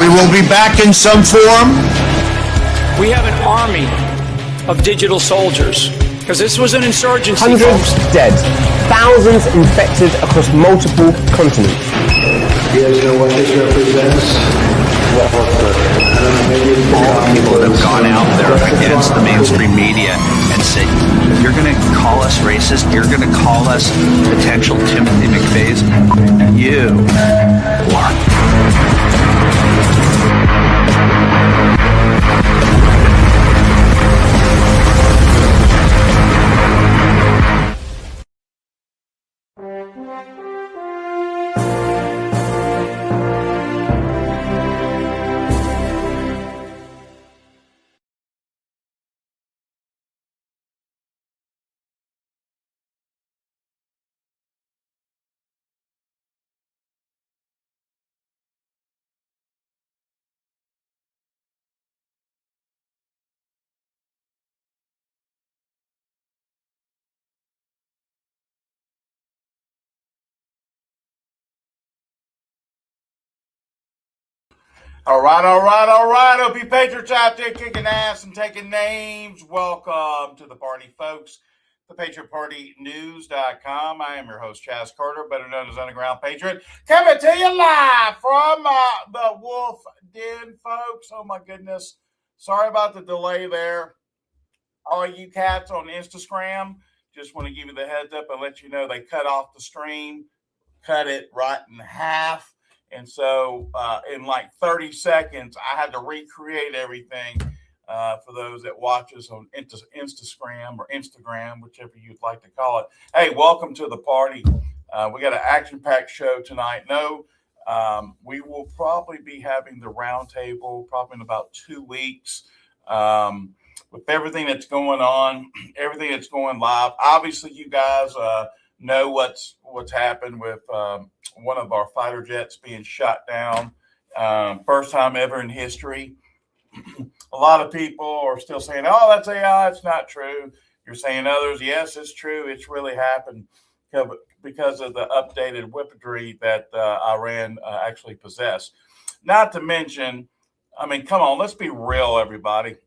We will be back in some form. We have an army of digital soldiers because this was an insurgency. Hundreds dead, thousands infected across multiple continents. You guys know what this represents? All people that have gone out there against the mainstream media and said, you're going to call us racist, you're going to call us potential Timothy McVeighs, you are. All right. Hope you Patriots out there kicking ass and taking names. Welcome to the party, folks. ThePatriotPartyNews.com. I am your host, Chaz Carter, better known as Underground Patriot, coming to you live from the Wolf Den, folks. Oh, my goodness. Sorry about the delay there. All you cats on Instagram, just want to give you the heads up and let you know they cut off the stream, cut it right in half. And so in like 30 seconds, I had to recreate everything for those that watch us on Instagram or Instagram, whichever you'd like to call it. Hey, welcome to the party. We got an action-packed show tonight. We will probably be having the roundtable probably in about 2 weeks with everything that's going on, everything that's going live. Obviously, you guys know what's happened with one of our fighter jets being shot down. First time ever in history. A lot of people are still saying, oh, that's AI. It's not true. You're saying others, yes, it's true. It's really happened because of the updated weaponry that Iran actually possessed. Not to mention, I mean, come on, let's be real, everybody.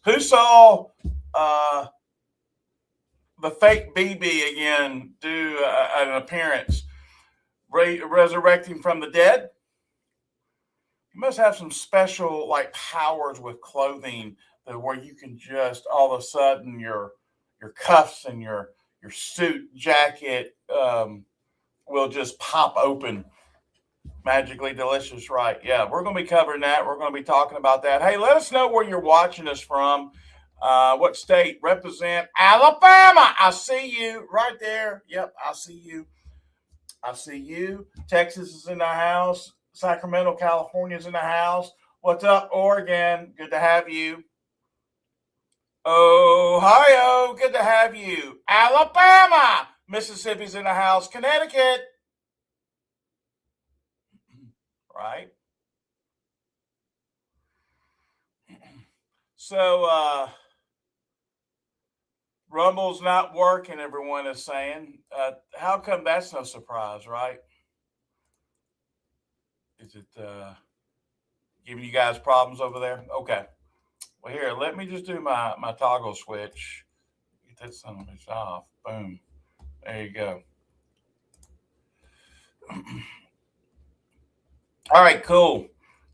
Who saw the fake BB again do an appearance, resurrecting from the dead? You must have some special like powers with clothing where you can just all of a sudden your cuffs and your suit jacket will just pop open. Magically delicious, right? Yeah, we're going to be covering that. We're going to be talking about that. Hey, let us know where you're watching us from. What state? Represent Alabama. I see you right there. Yep, I see you. I see you. Texas is in the house. Sacramento, California is in the house. What's up, Oregon? Good to have you. Ohio, good to have you. Alabama, Mississippi's in the house. Connecticut. Right? So, Rumble's not working, everyone is saying. How come that's no surprise, right? Is it giving you guys problems over there? Okay. Well, here, let me just do my toggle switch. Get that son of a bitch off. Boom. There you go. All right, cool.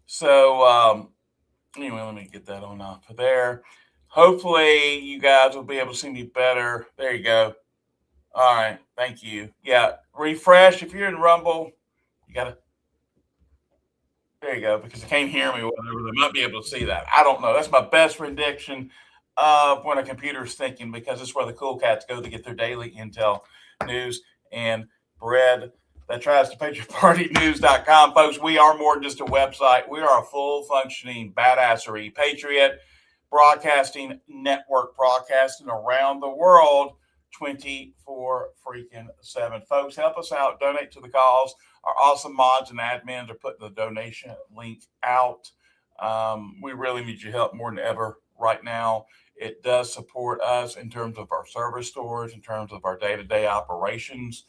So, anyway, let me get that on off of there. Hopefully, you guys will be able to see me better. There you go. All right. Thank you. Yeah. Refresh. If you're in Rumble, you got to. There you go. Because they can't hear me. Whatever. They might be able to see that. I don't know. That's my best prediction of when a computer is thinking, because it's where the cool cats go to get their daily intel, news, and bread. That tries to PatriotPartyNews.com. Folks, we are more than just a website. We are a full functioning badassery Patriot broadcasting network, broadcasting around the world 24/7. Folks, help us out. Donate to the cause. Our awesome mods and admins are putting the donation link out. We really need your help more than ever right now. It does support us in terms of our service stores, in terms of our day-to-day operations.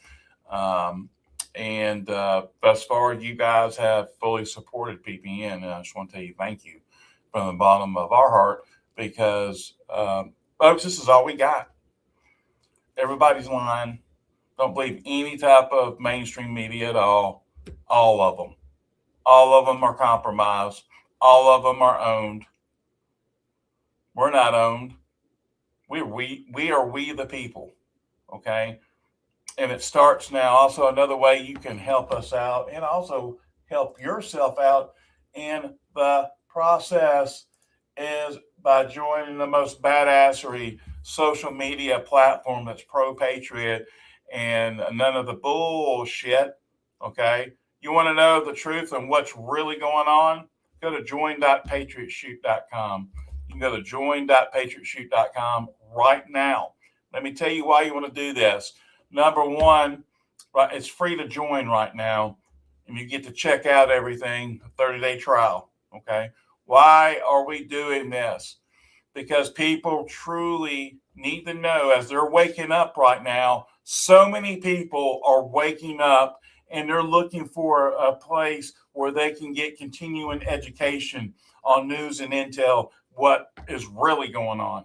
And thus far, you guys have fully supported PPN. And I just want to tell you thank you from the bottom of our heart, because, folks, this is all we got. Everybody's lying. Don't believe any type of mainstream media at all. All of them. All of them are compromised. All of them are owned. We're not owned. We are we the people. Okay? And it starts now. Also, another way you can help us out and also help yourself out in the process is by joining the most badassery social media platform that's pro-patriot and none of the bullshit. Okay? You want to know the truth and what's really going on? Go to join.patriotshoot.com. You can go to join.patriotshoot.com right now. Let me tell you why you want to do this. Number one, right, it's free to join right now, and you get to check out everything, a 30-day trial, okay? Why are we doing this? Because people truly need to know, as they're waking up right now, so many people are waking up and they're looking for a place where they can get continuing education on news and intel, what is really going on.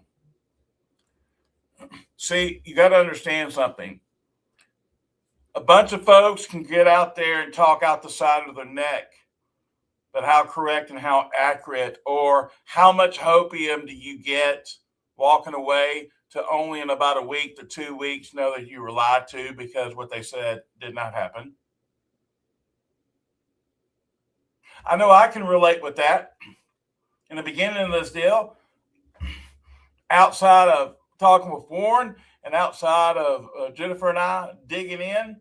See, you got to understand something. A bunch of folks can get out there and talk out the side of their neck, but how correct and how accurate, or how much hopium do you get walking away to only in about a week to 2 weeks know that you were lied to because what they said did not happen? I know I can relate with that. In the beginning of this deal, outside of talking with Warren and outside of Jennifer and I digging in,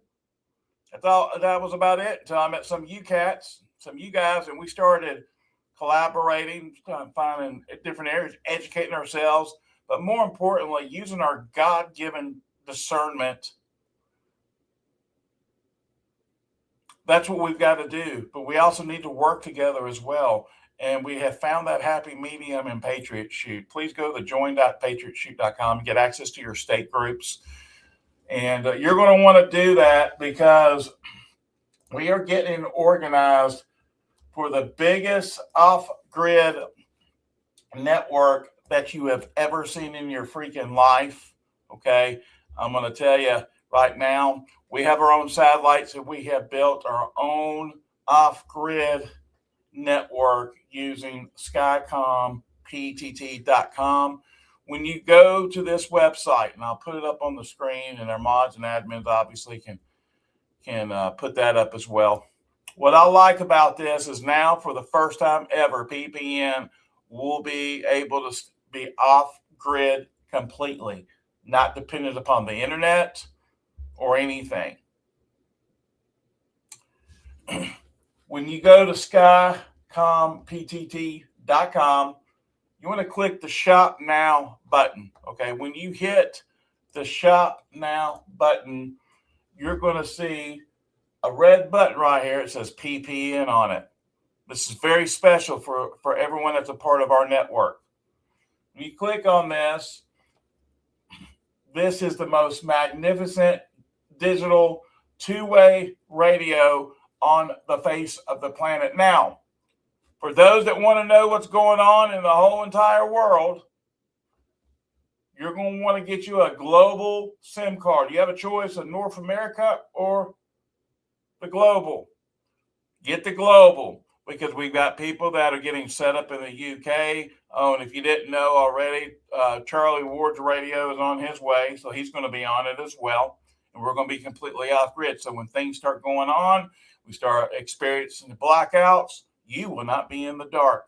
I thought that was about it until I met some of you cats, some of you guys, and we started collaborating, finding different areas, educating ourselves, but more importantly, using our God-given discernment. That's what we've got to do, but we also need to work together as well. And we have found that happy medium in Patriot Shoot. Please go to join.patriotshoot.com and get access to your state groups. And you're going to want to do that because we are getting organized for the biggest off-grid network that you have ever seen in your freaking life. Okay, I'm going to tell you right now, we have our own satellites and we have built our own off-grid network using SkycomPTT.com. When you go to this website, and I'll put it up on the screen, and our mods and admins obviously can put that up as well. What I like about this is now, for the first time ever, PPN will be able to be off-grid completely, not dependent upon the internet or anything. When you go to SkycomPTT.com, you want to click the Shop Now button. Okay, when you hit the Shop Now button, you're going to see a red button right here. It says PPN on it. This is very special for everyone that's a part of our network. When you click on this, this is the most magnificent digital two-way radio on the face of the planet. Now, for those that want to know what's going on in the whole entire world, you're going to want to get you a global SIM card. You have a choice of North America or the global. Get the global, because we've got people that are getting set up in the UK. Oh, and if you didn't know already, Charlie Ward's radio is on his way, so he's going to be on it as well. And we're going to be completely off-grid. So when things start going on, we start experiencing the blackouts, you will not be in the dark.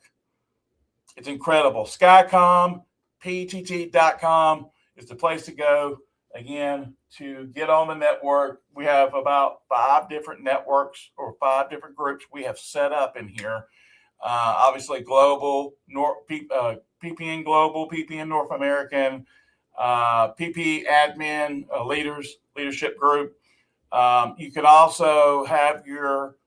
It's incredible. SkycomPTT.com is the place to go, again, to get on the network. We have about 5 different networks or 5 different groups we have set up in here. Obviously, global, PPN Global, PPN North American, PP Admin Leadership Group. You can also have your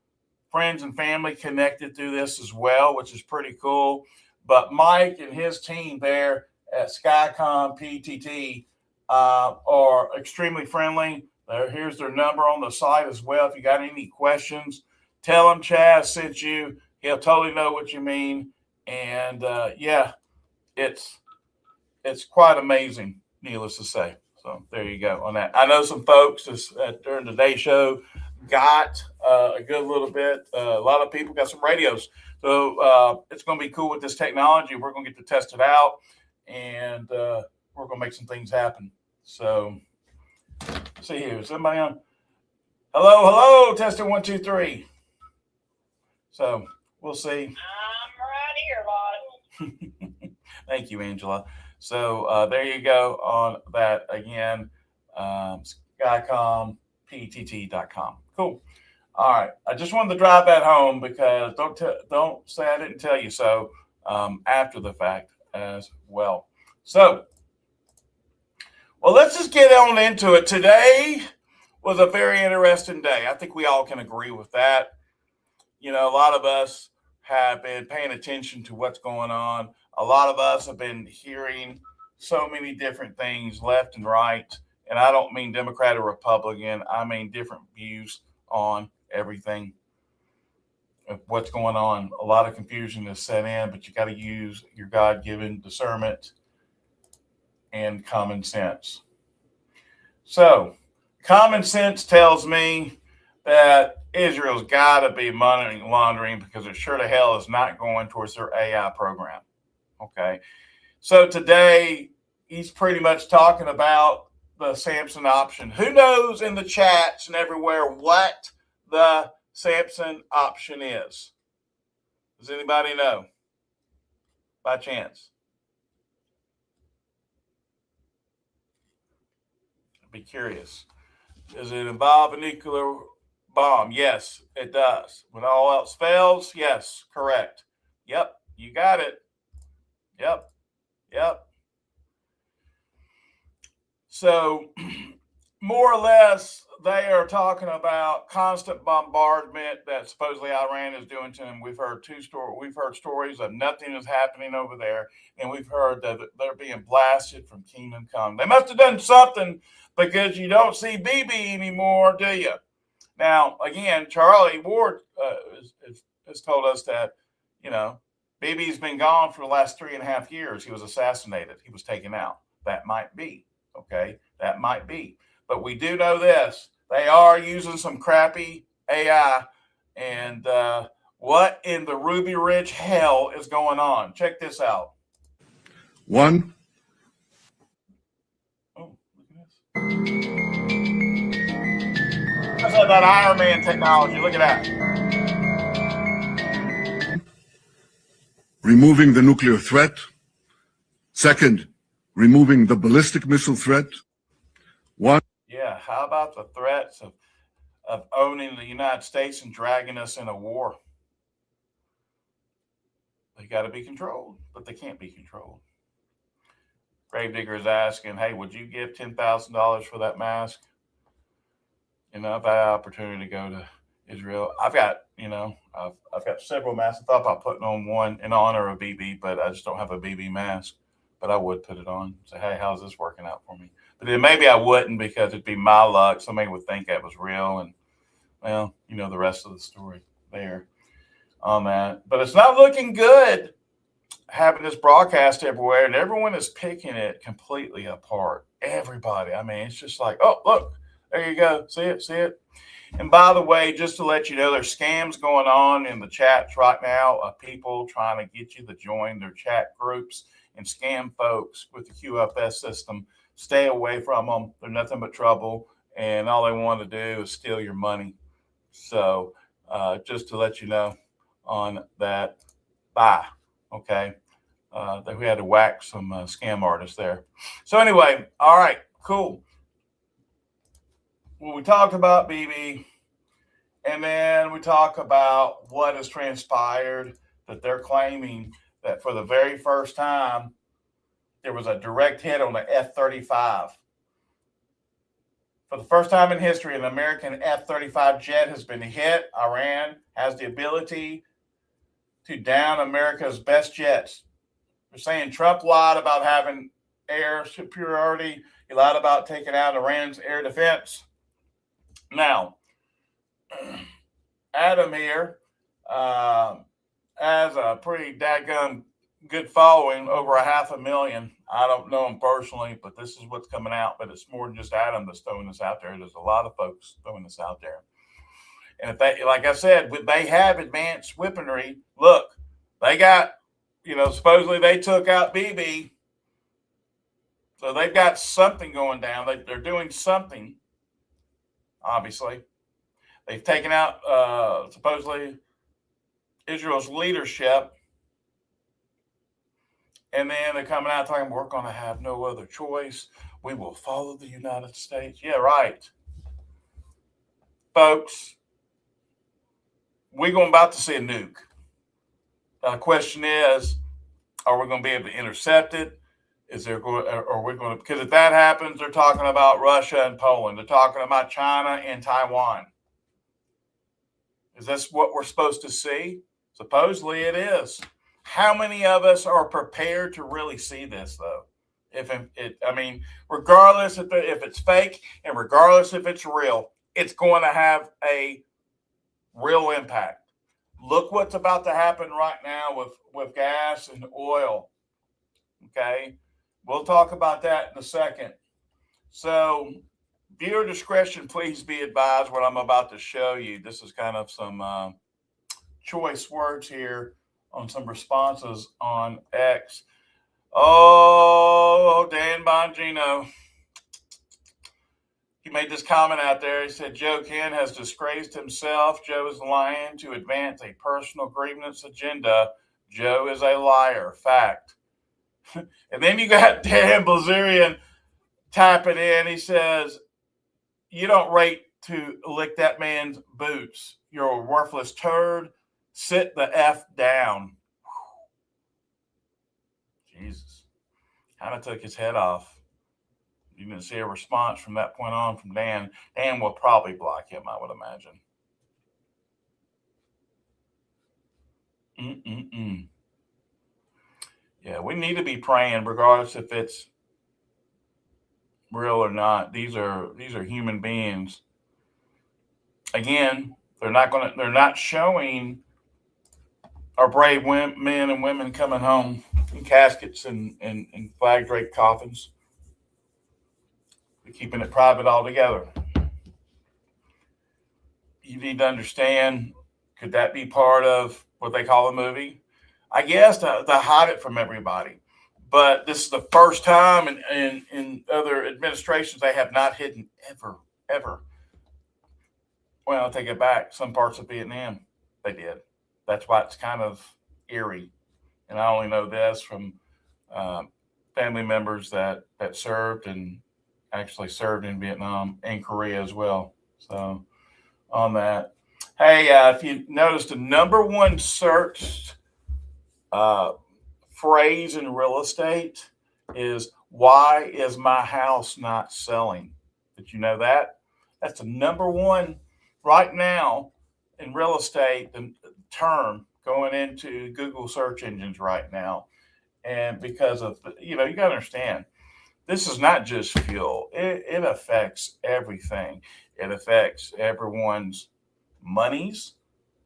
friends and family connected through this as well, which is pretty cool. But Mike and his team there at Skycom PTT are extremely friendly. Here's their number on the site as well. If you got any questions, tell them Chaz sent you. He'll totally know what you mean. And yeah, it's quite amazing, needless to say. So there you go on that. I know some folks during today's show got a good little bit. A lot of people got some radios. So it's going to be cool with this technology. We're going to get to test it out, and we're going to make some things happen. So let's see here. Is somebody on? Hello. Testing 1, 2, 3. So we'll see. I'm right here, Lottie. Thank you, Angela. So there you go on that again. SkycomPTT.com. Cool. All right. I just wanted to drive that home, because don't say I didn't tell you so after the fact as well. So, well, let's just get on into it. Today was a very interesting day. I think we all can agree with that. You know, a lot of us have been paying attention to what's going on. A lot of us have been hearing so many different things left and right. And I don't mean Democrat or Republican. I mean different views on everything of what's going on. A lot of confusion is set in, but you got to use your God-given discernment and common sense. So common sense tells me that Israel's got to be money laundering, because it sure to hell is not going towards their AI program. Okay. So today he's pretty much talking about the Samson option. Who knows in the chats and everywhere what the Samson option is? Does anybody know by chance? I'd be curious. Does it involve a nuclear bomb? Yes, it does. When all else fails, yes, correct. Yep, you got it. Yep. So more or less, they are talking about constant bombardment that supposedly Iran is doing to them. We've heard stories of nothing is happening over there, and we've heard that they're being blasted from kingdom come. They must have done something, because you don't see BB anymore, do you? Now, again, Charlie Ward has told us that, Bibi's been gone for the last 3.5 years. He was assassinated. He was taken out. That might be. Okay. That might be. But we do know this. They are using some crappy AI. And what in the Ruby Ridge hell is going on? Check this out. One. Oh, look at this. That's that Iron Man technology. Look at that. Removing the nuclear threat. Second, removing the ballistic missile threat. One. Yeah, how about the threats of owning the United States and dragging us in a war? They got to be controlled, but they can't be controlled. Gravedigger is asking, hey, would you give $10,000 for that mask? I've had an opportunity to go to Israel. I've got several masks. I thought about putting on one in honor of BB, but I just don't have a BB mask. But I would put it on. Say, hey, how's this working out for me? But then maybe I wouldn't because it'd be my luck. Somebody would think that was real. And, well, the rest of the story there on that. But it's not looking good having this broadcast everywhere, and everyone is picking it completely apart. Everybody. I mean, it's just like, oh, look, there you go. See it? And by the way, just to let you know, there's scams going on in the chats right now of people trying to get you to join their chat groups and scam folks with the QFS system. Stay away from them. They're nothing but trouble, and all they want to do is steal your money. So just to let you know on that. Bye. Okay. That we had to whack some scam artists there. So anyway, all right, cool. Well, we talked about BB, and then we talk about what has transpired, that they're claiming that for the very first time, there was a direct hit on the F-35. For the first time in history, an American F-35 jet has been hit. Iran has the ability to down America's best jets. They're saying Trump lied about having air superiority. He lied about taking out Iran's air defense. Now, Adam here has a pretty daggone good following, over 500,000. I don't know him personally, but this is what's coming out. But it's more than just Adam that's throwing this out there. There's a lot of folks throwing this out there. And if they, like I said, they have advanced weaponry. Look, they got, supposedly they took out BB. So they've got something going down. They're doing something, obviously. They've taken out, supposedly, Israel's leadership. And then they're coming out talking, we're going to have no other choice. We will follow the United States. Yeah, right. Folks, we're about to see a nuke. Now, the question is, are we going to be able to intercept it? Because if that happens, they're talking about Russia and Poland. They're talking about China and Taiwan. Is this what we're supposed to see? Supposedly it is. How many of us are prepared to really see this, though? Regardless if it's fake and regardless if it's real, it's going to have a real impact. Look what's about to happen right now with gas and oil. Okay, we'll talk about that in a second. So, viewer discretion, please be advised what I'm about to show you. This is kind of some choice words here on some responses on X. Oh, Dan Bongino. He made this comment out there. He said, Joe Ken has disgraced himself. Joe is lying to advance a personal grievance agenda. Joe is a liar. Fact. And then you got Dan Blazerian typing in. He says, you don't rate to lick that man's boots. You're a worthless turd. Sit the F down. Jesus. Kind of took his head off. You didn't see a response from that point on from Dan. Dan will probably block him, I would imagine. Yeah, we need to be praying regardless if it's real or not. These are human beings. Again, they're not showing our brave men and women coming home in caskets and flag draped coffins. We're keeping it private altogether. You need to understand, could that be part of what they call a movie? I guess to hide it from everybody. But this is the first time in other administrations they have not hidden ever. Well, I'll take it back. Some parts of Vietnam, they did. That's why it's kind of eerie. And I only know this from family members that served and actually served in Vietnam and Korea as well. So on that. Hey, if you noticed, the number one searched phrase in real estate is, why is my house not selling? Did you know that? That's the number one right now in real estate, the term going into Google search engines right now. And because of, you got to understand, this is not just fuel. It affects everything. It affects everyone's monies,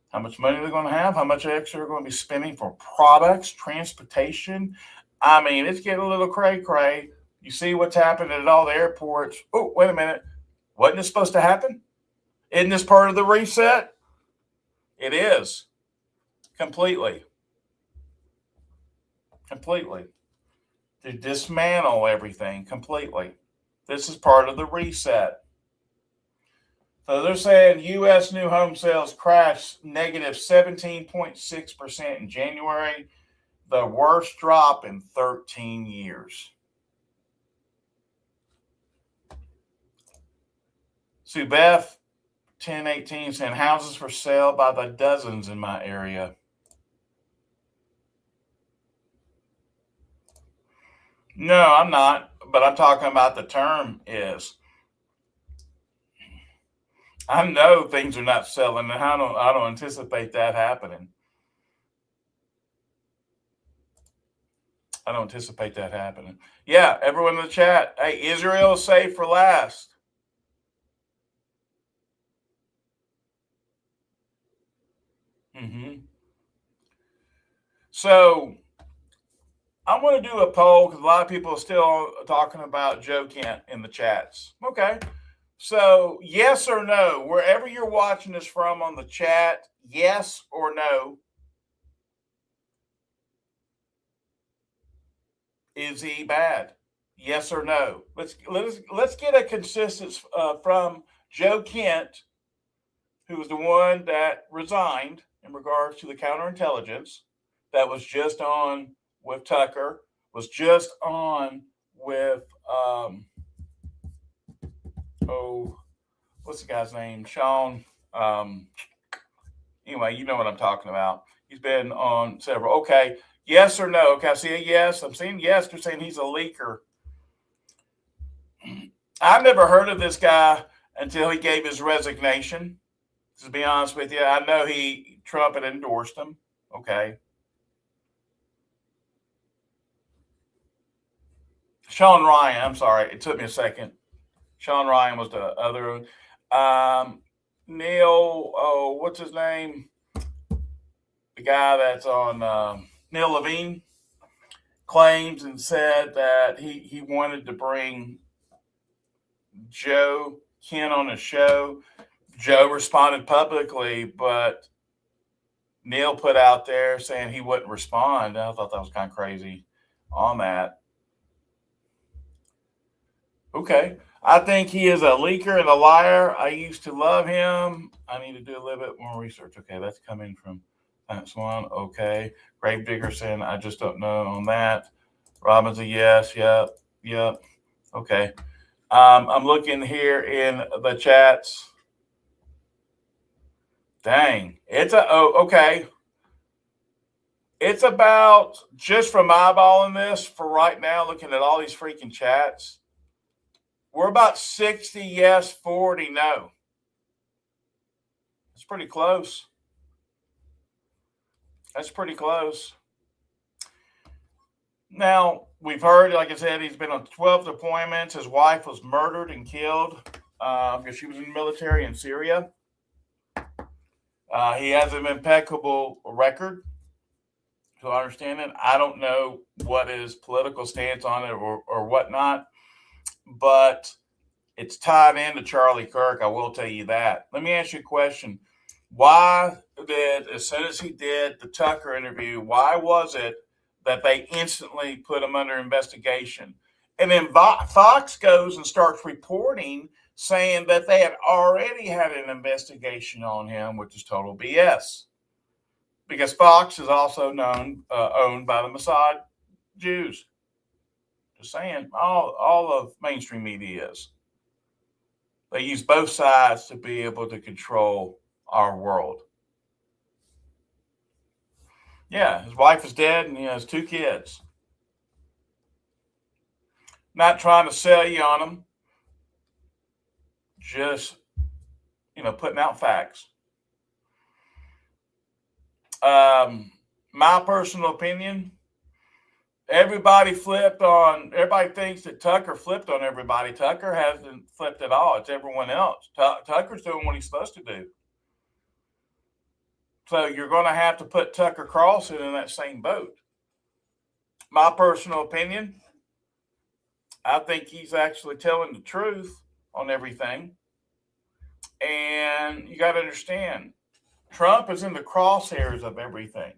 how much money they're going to have, how much extra they're going to be spending for products, transportation. I mean, it's getting a little cray-cray. You see what's happening at all the airports. Oh, wait a minute. Wasn't this supposed to happen? Isn't this part of the reset? It is. Completely. To dismantle everything completely. This is part of the reset. So they're saying U.S. new home sales crashed negative 17.6% in January, the worst drop in 13 years. Sue Beth, 1018, saying houses for sale by the dozens in my area. No, I'm not, but I'm talking about the term is. I know things are not selling, and I don't anticipate that happening. Yeah, everyone in the chat. Hey, Israel is saved for last. So I'm going to do a poll because a lot of people are still talking about Joe Kent in the chats. Okay. So yes or no, wherever you're watching this from on the chat, yes or no. Is he bad? Yes or no? Let's get a consensus from Joe Kent, who was the one that resigned in regards to the counterintelligence, that was just on with Tucker, was just on with what's the guy's name? Sean. Anyway, you know what I'm talking about. He's been on several. Okay, yes or no? Okay, I see a yes. I'm seeing yes. They're saying he's a leaker. I've never heard of this guy until he gave his resignation. To be honest with you, I know Trump had endorsed him. Okay. Sean Ryan, I'm sorry. It took me a second. Sean Ryan was the other. Neil, what's his name? The guy that's on Neil Levine claims and said that he wanted to bring Joe Kent on his show. Joe responded publicly, but Neil put out there saying he wouldn't respond. I thought that was kind of crazy on that. Okay. I think he is a leaker and a liar. I used to love him. I need to do a little bit more research. Okay, that's coming from Swan. Okay. Gravedigger saying, I just don't know on that. Robin's a yes. Yep. Okay. I'm looking here in the chats. Dang. Okay. It's about, just from eyeballing this for right now, looking at all these freaking chats, we're about 60 yes, 40 no. That's pretty close. Now, we've heard, like I said, he's been on 12 deployments. His wife was murdered and killed because she was in the military in Syria. He has an impeccable record. to understand it. I don't know what his political stance on it or whatnot, but it's tied into Charlie Kirk. I will tell you that. Let me ask you a question. Why did, as soon as he did the Tucker interview, why was it that they instantly put him under investigation? And then Fox goes and starts reporting saying that they had already had an investigation on him, which is total BS. Because Fox is also owned by the Mossad Jews. Just saying, all of mainstream media is. They use both sides to be able to control our world. Yeah, his wife is dead and he has 2 kids. Not trying to sell you on them, just, putting out facts. My personal opinion, everybody thinks that Tucker flipped on everybody. Tucker hasn't flipped at all. It's everyone else. Tucker's doing what he's supposed to do. So you're going to have to put Tucker Carlson in that same boat. My personal opinion, I think he's actually telling the truth on everything. And you got to understand, Trump is in the crosshairs of everything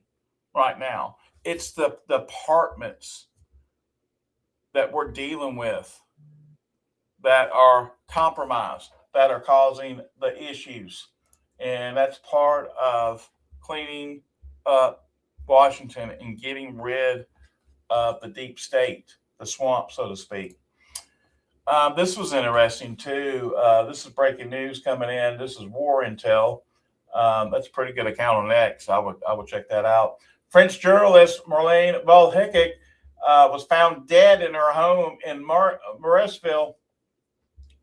right now. It's the departments that we're dealing with that are compromised, that are causing the issues. And that's part of cleaning up Washington and getting rid of the deep state, the swamp, so to speak. This was interesting, too. This is breaking news coming in. This is War Intel. That's a pretty good account on X. I would check that out. French journalist Marlene Volhikic was found dead in her home in Marisville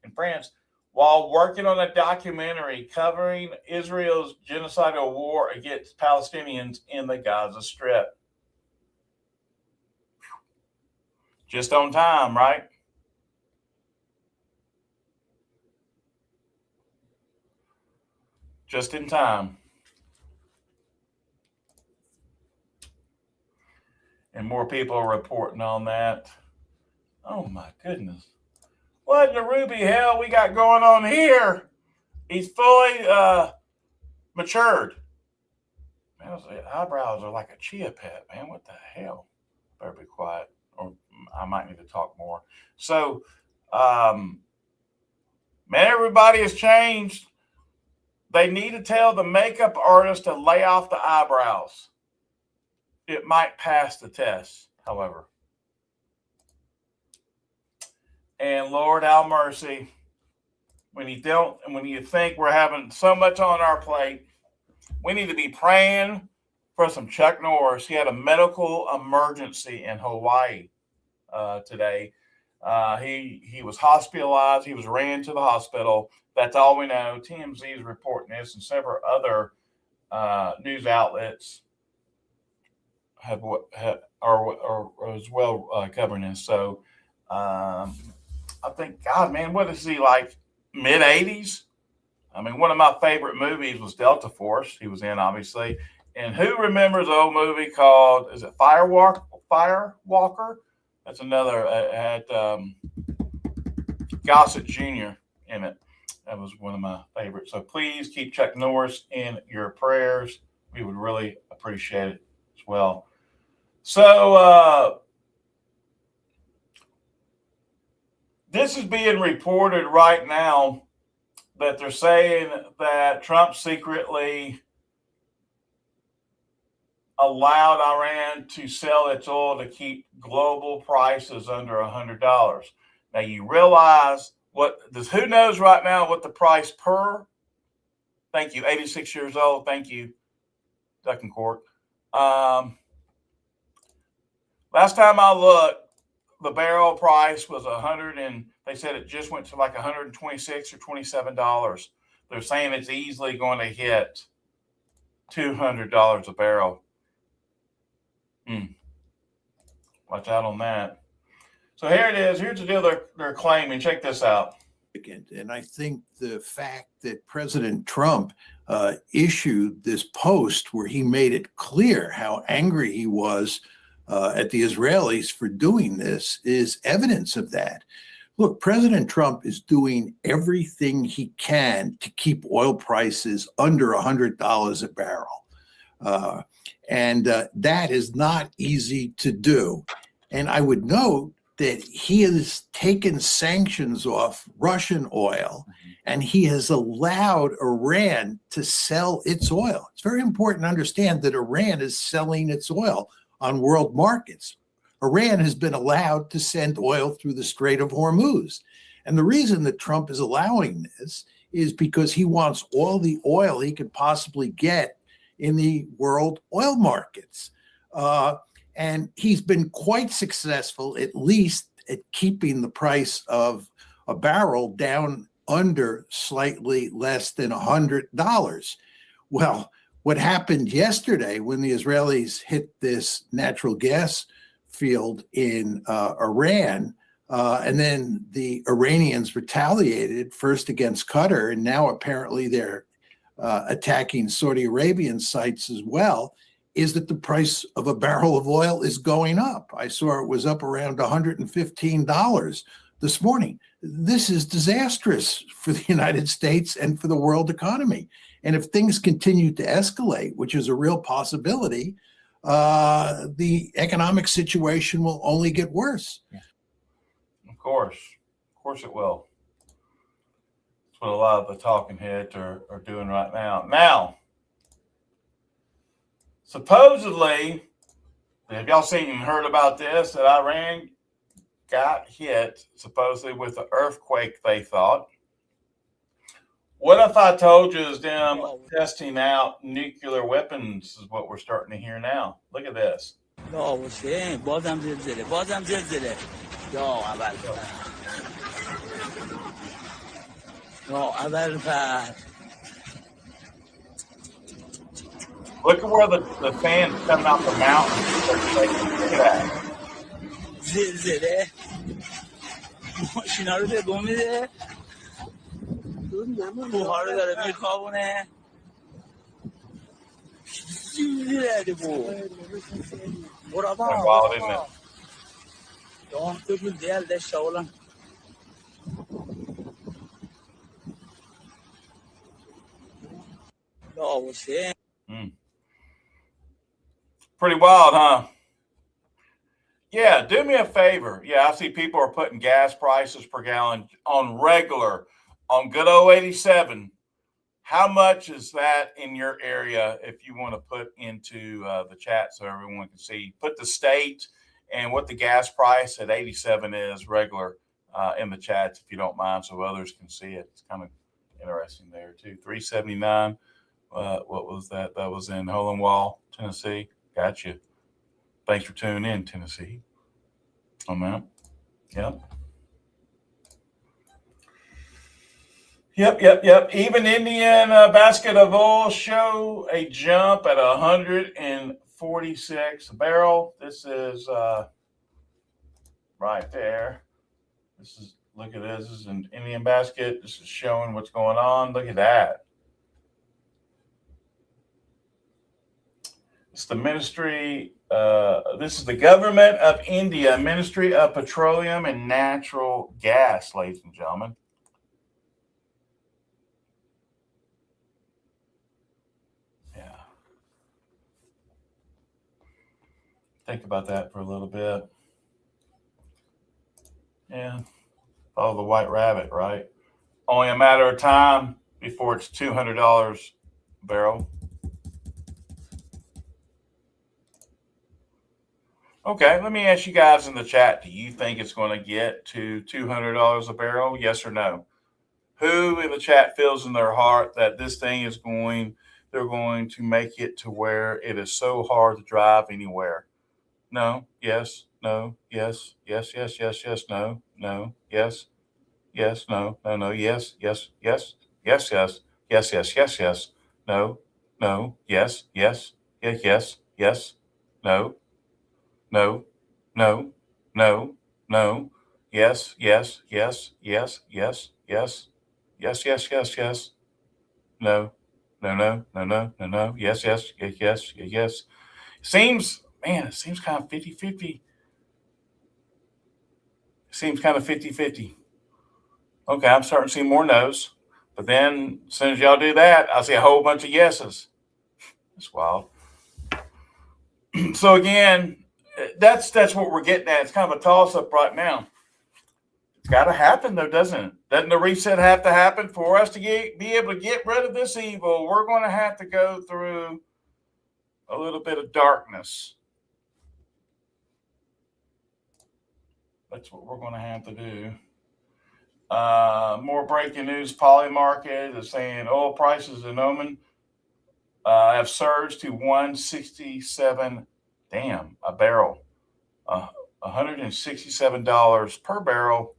in France while working on a documentary covering Israel's genocidal war against Palestinians in the Gaza Strip. Just on time, right? Just in time. And more people are reporting on that. Oh my goodness. What in the ruby hell we got going on here? He's fully matured. Man, his eyebrows are like a chia pet, man. What the hell? Better be quiet, or I might need to talk more. So, man, everybody has changed. They need to tell the makeup artist to lay off the eyebrows. It might pass the test, however. And Lord, have mercy. When you think we're having so much on our plate, we need to be praying for some Chuck Norris. He had a medical emergency in Hawaii today. He was hospitalized. He was ran to the hospital. That's all we know. TMZ is reporting this, and several other news outlets are as well covering this. So I think, God, man, what is he, like mid-80s? I mean, one of my favorite movies was Delta Force. He was in, obviously. And who remembers an old movie called, is it Firewalker? That's another, had Gossett Jr. in it. That was one of my favorites. So please keep Chuck Norris in your prayers. We would really appreciate it as well. So this is being reported right now that they're saying that Trump secretly allowed Iran to sell its oil to keep global prices under $100. Now you realize who knows right now what the price per, thank you, 86 years old, thank you, Duck and Cork. Last time I looked, the barrel price was they said it just went to like $126 or $27. They're saying it's easily going to hit $200 a barrel. Watch out on that. So here it is. Here's the deal they're claiming. Check this out. And I think the fact that President Trump issued this post where he made it clear how angry he was at the Israelis for doing this is evidence of that. Look, President Trump is doing everything he can to keep oil prices under $100 a barrel. And that is not easy to do. And I would note that he has taken sanctions off Russian oil and he has allowed Iran to sell its oil. It's very important to understand that Iran is selling its oil on world markets. Iran has been allowed to send oil through the Strait of Hormuz. And the reason that Trump is allowing this is because he wants all the oil he could possibly get in the world oil markets. And he's been quite successful, at least at keeping the price of a barrel down under slightly less than $100. Well, what happened yesterday when the Israelis hit this natural gas field in Iran, and then the Iranians retaliated first against Qatar, and now apparently they're attacking Saudi Arabian sites as well, is that the price of a barrel of oil is going up. I saw it was up around $115 this morning. This is disastrous for the United States and for the world economy. And if things continue to escalate, which is a real possibility, the economic situation will only get worse. Of course it will. That's what a lot of the talking heads are doing right now. Now, supposedly, have y'all seen and heard about this, that Iran got hit supposedly with an earthquake, they thought. What if I told you is them testing out nuclear weapons is what we're starting to hear now? Look at this. Look at where the fans coming out the mountain. Look at that. Wild, isn't it? Pretty wild, huh? Yeah, do me a favor. Yeah, I see people are putting gas prices per gallon on regular, on good old 87. How much is that in your area if you want to put into the chat so everyone can see? Put the state and what the gas price at 87 is regular in the chats if you don't mind so others can see it. It's kind of interesting there too. 379. What was that? That was in Hole and Wall, Tennessee. Got you. Thanks for tuning in, Tennessee. Oh, man. Yep. Even Indian basket of oil show a jump at 146 a barrel. This is right there. Look at this. This is an Indian basket. This is showing what's going on. Look at that. It's the ministry. This is the government of India, Ministry of Petroleum and Natural Gas, ladies and gentlemen. Yeah. Think about that for a little bit. Yeah. Follow the white rabbit, right? Only a matter of time before it's $200 a barrel. Okay, let me ask you guys in the chat, do you think it's going to get to $200 a barrel? Yes or no? Who in the chat feels in their heart that this thing is they're going to make it to where it is so hard to drive anywhere? No, yes, no, yes, yes, yes, yes, yes, no, no, yes, yes, no, no, no, yes, yes, yes, yes, yes, yes, yes, yes, yes, no, no, yes, yes, yes, yes, yes, no. No, no, no, no, yes, yes, yes, yes, yes, Yes. Yes, yes, yes, yes. No. No, no, no, no, no, no. Yes, yes, yes, yes, yes, yes. It seems kind of 50-50. Seems kind of 50-50. Okay, I'm starting to see more no's. But then as soon as y'all do that, I see a whole bunch of yeses. That's wild. So again, that's what we're getting at. It's kind of a toss up right now. It's got to happen though, doesn't it? Doesn't the reset have to happen for us to be able to get rid of this evil? We're going to have to go through a little bit of darkness. That's what we're going to have to do. More breaking news. Poly Market is saying oil prices in Oman have surged to 167 a barrel. $167 per barrel.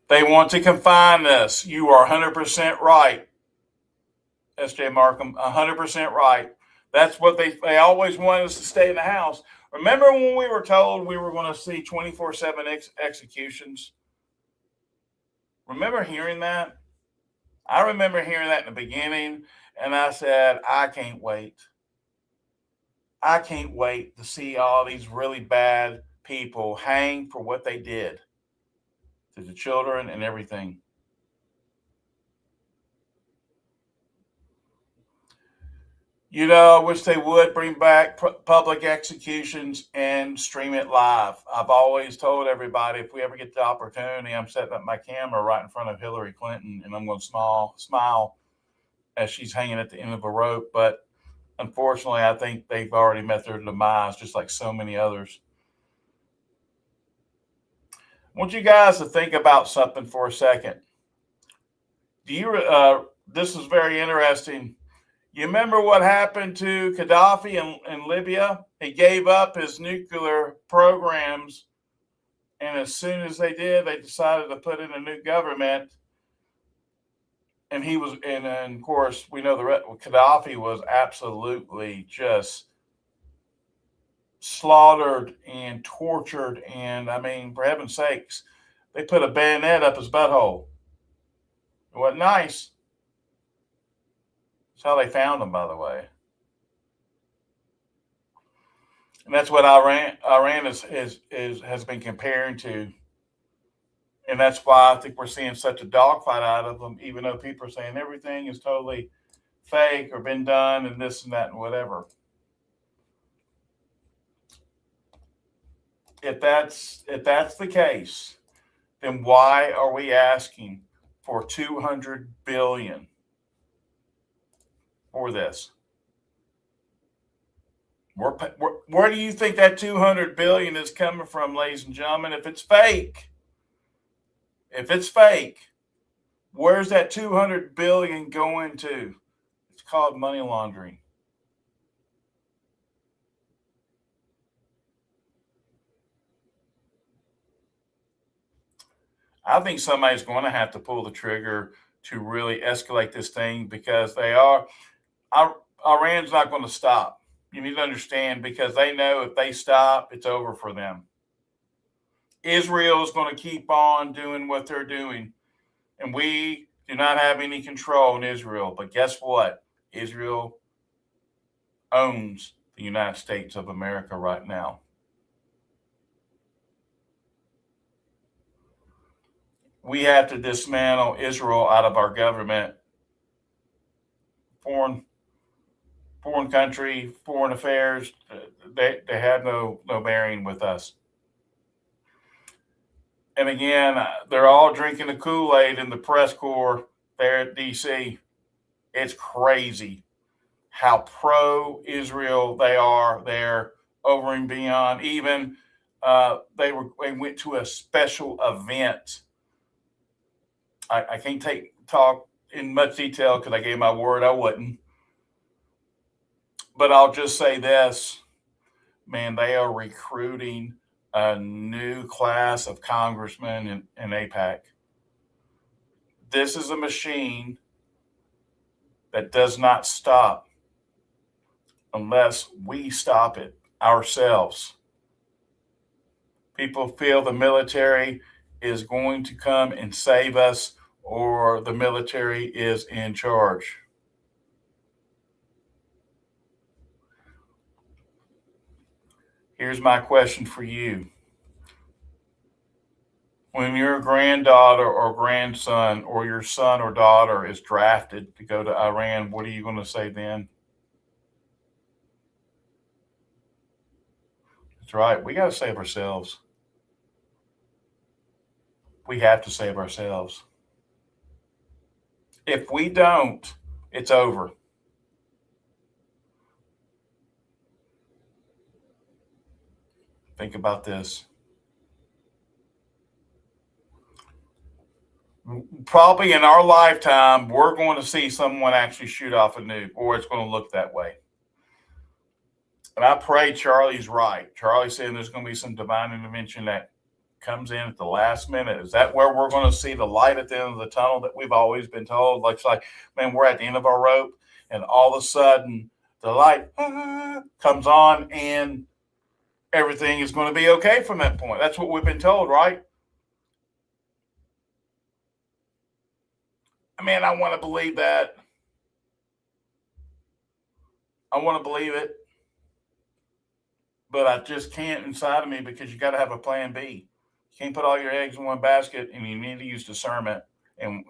They want to confine this. You are 100% right, S.J. Markham. 100% right. That's what they always wanted us to stay in the house. Remember when we were told we were going to see 24/7 executions? Remember hearing that? I remember hearing that in the beginning, and I said, I can't wait. I can't wait to see all these really bad people hang for what they did to the children and everything. You know, I wish they would bring back public executions and stream it live. I've always told everybody if we ever get the opportunity, I'm setting up my camera right in front of Hillary Clinton and I'm going to smile as she's hanging at the end of a rope. But unfortunately, I think they've already met their demise, just like so many others. I want you guys to think about something for a second. This is very interesting. You remember what happened to Gaddafi in Libya? He gave up his nuclear programs, and as soon as they did, they decided to put in a new government. And of course, we know Gaddafi was absolutely just slaughtered and tortured. And I mean, for heaven's sakes, they put a bayonet up his butthole. It wasn't nice. That's how they found him, by the way. And that's what Iran has been comparing to. And that's why I think we're seeing such a dogfight out of them, even though people are saying everything is totally fake or been done and this and that and whatever. If that's the case, then why are we asking for $200 billion for this? Where do you think that $200 billion is coming from, ladies and gentlemen? If it's fake, where's that $200 billion going to? It's called money laundering. I think somebody's going to have to pull the trigger to really escalate this thing because Iran's not going to stop. You need to understand because they know if they stop, it's over for them. Israel is going to keep on doing what they're doing. And we do not have any control in Israel. But guess what? Israel owns the United States of America right now. We have to dismantle Israel out of our government. Foreign country, foreign affairs, they have no bearing with us. And again, they're all drinking the Kool-Aid in the press corps there at D.C. It's crazy how pro-Israel they are there over and beyond. Even they went to a special event. I can't talk in much detail because I gave my word I wouldn't. But I'll just say this, man, they are recruiting a new class of congressmen in AIPAC. This is a machine that does not stop unless we stop it ourselves. People feel the military is going to come and save us, or the military is in charge. Here's my question for you. When your granddaughter or grandson or your son or daughter is drafted to go to Iran, what are you going to say then? That's right. We got to save ourselves. We have to save ourselves. If we don't, it's over. Think about this. Probably in our lifetime, we're going to see someone actually shoot off a nuke, or it's going to look that way. And I pray Charlie's right. Charlie's saying there's going to be some divine intervention that comes in at the last minute. Is that where we're going to see the light at the end of the tunnel that we've always been told? Like, man, we're at the end of our rope, and all of a sudden the light comes on, and everything is going to be okay from that point. That's what we've been told, right? Man, I want to believe that. I want to believe it. But I just can't inside of me, because you got to have a plan B. You can't put all your eggs in one basket, and you need to use discernment. And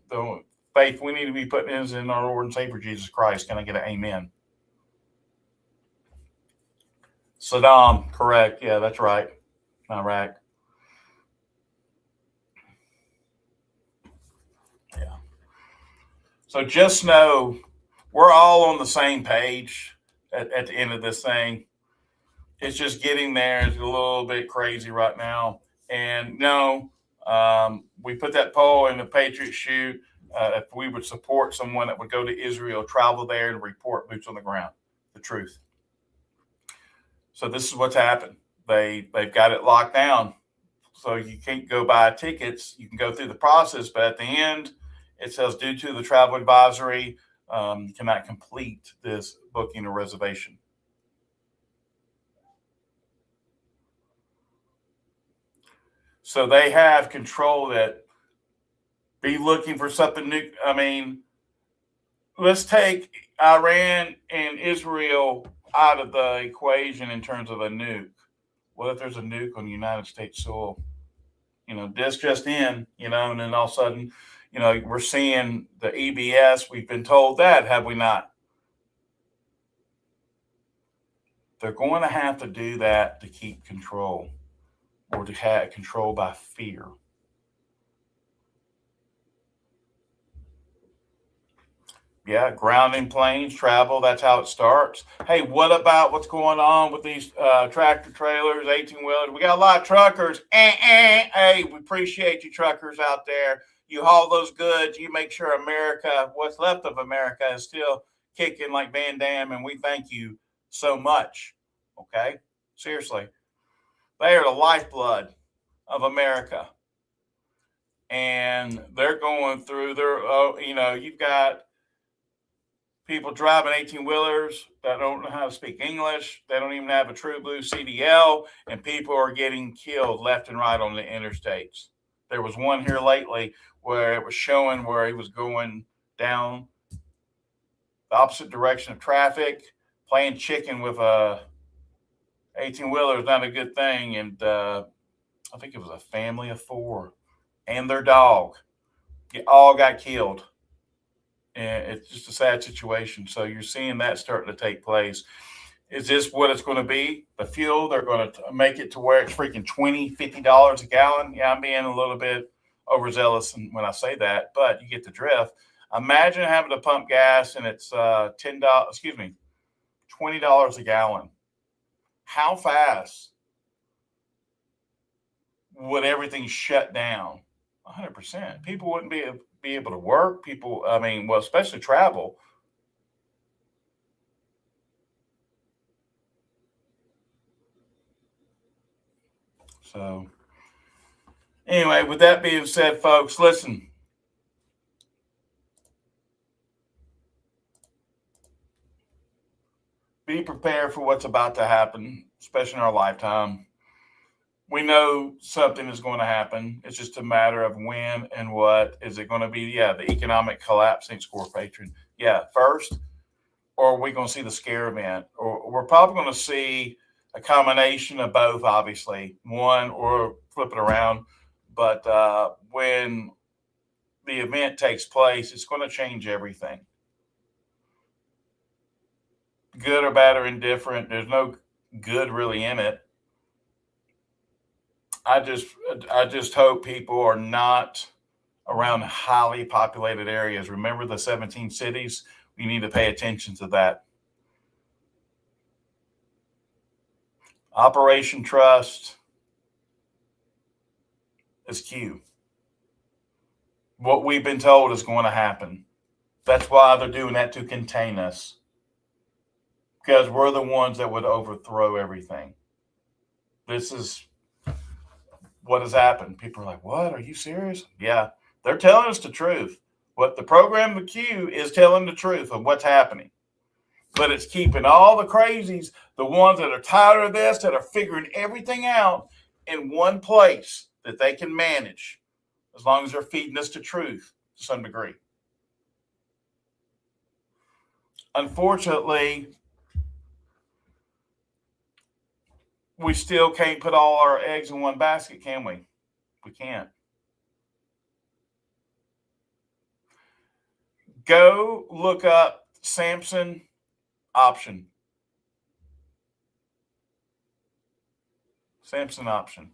the faith we need to be putting is in our Lord and Savior Jesus Christ. Can I get an amen? Saddam, correct. Yeah, that's right. Iraq. Yeah. So just know we're all on the same page at the end of this thing. It's just getting there. It's a little bit crazy right now. And no, we put that poll in the Patriot Shoot. If we would support someone that would go to Israel, travel there, and report boots on the ground, the truth. So this is what's happened. They've got it locked down. So you can't go buy tickets. You can go through the process, but at the end, it says due to the travel advisory, you cannot complete this booking or reservation. So they have control that. Be looking for something new. I mean, let's take Iran and Israel out of the equation in terms of a nuke. What if there's a nuke on United States soil? This just in, and then all of a sudden, we're seeing the EBS. We've been told that, have we not? They're going to have to do that to keep control, or to have control by fear. Yeah, grounding planes, travel, that's how it starts. Hey, what about what's going on with these tractor trailers, 18-wheelers? We got a lot of truckers. Hey, we appreciate you truckers out there. You haul those goods. You make sure America, what's left of America, is still kicking like Van Damme, and we thank you so much. Okay? Seriously. They are the lifeblood of America. And they're going through you've got people driving 18-wheelers that don't know how to speak English. They don't even have a true blue CDL, and people are getting killed left and right on the interstates. There was one here lately where it was showing where he was going down the opposite direction of traffic, playing chicken with a 18-wheeler is not a good thing. And I think it was a family of 4 and their dog. All got killed. And it's just a sad situation. So you're seeing that starting to take place. Is this what it's going to be? The fuel, they're going to make it to where it's freaking $20, $50 a gallon. Yeah, I'm being a little bit overzealous when I say that, but you get the drift. Imagine having to pump gas and it's $20 a gallon. How fast would everything shut down? 100%. People wouldn't be able to work. People, especially travel. So anyway, with that being said, folks, listen. Be prepared for what's about to happen, especially in our lifetime. We know something is going to happen. It's just a matter of when and what. Is it going to be, the economic collapse, St. Score Patron? Yeah, first. Or are we going to see the scare event? Or we're probably going to see a combination of both, obviously. One, or flip it around. But when the event takes place, it's going to change everything. Good or bad or indifferent, there's no good really in it. I just hope people are not around highly populated areas. Remember the 17 cities? We need to pay attention to that. Operation Trust is Q. What we've been told is going to happen. That's why they're doing that, to contain us. Because we're the ones that would overthrow everything. This is what has happened. People are like, what? Are you serious? Yeah, they're telling us the truth. What the program, the Q, is telling the truth of what's happening. But it's keeping all the crazies, the ones that are tired of this, that are figuring everything out, in one place that they can manage, as long as they're feeding us the truth to some degree. Unfortunately, we still can't put all our eggs in one basket, can we? We can't. Go look up Samson option. Samson option.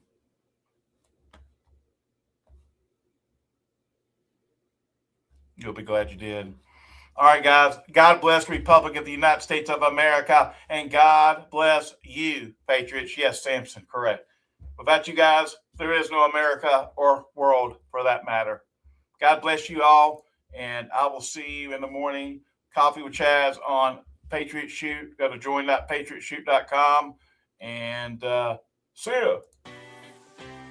You'll be glad you did. All right, guys. God bless the Republic of the United States of America, and God bless you, patriots. Yes, Samson, correct. Without you guys, there is no America or world for that matter. God bless you all, and I will see you in the morning. Coffee with Chaz on Patriot Shoot. Go to join.patriotshoot.com, and see you.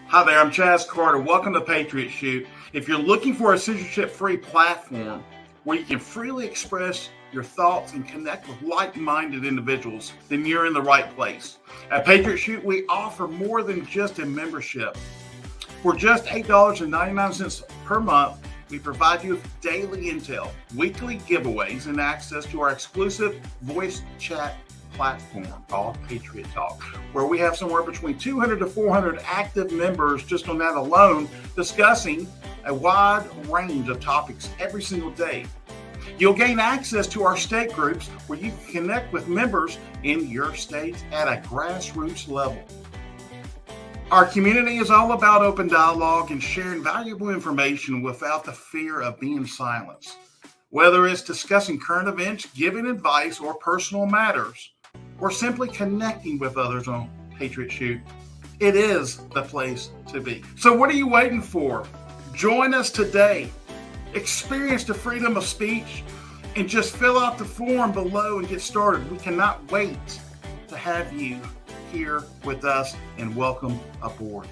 Hi there, I'm Chaz Carter. Welcome to Patriot Shoot. If you're looking for a censorship-free platform where you can freely express your thoughts and connect with like-minded individuals, then you're in the right place. At Patriot Shoot, we offer more than just a membership. For just $8.99 per month, we provide you with daily intel, weekly giveaways, and access to our exclusive voice chat platform called Patriot Talk, where we have somewhere between 200 to 400 active members just on that alone, discussing a wide range of topics every single day. You'll gain access to our state groups where you can connect with members in your state at a grassroots level. Our community is all about open dialogue and sharing valuable information without the fear of being silenced. Whether it's discussing current events, giving advice, or personal matters, or simply connecting with others on Patriot Shoot, it is the place to be. So what are you waiting for? Join us today. Experience the freedom of speech and just fill out the form below and get started. We cannot wait to have you here with us, and welcome aboard.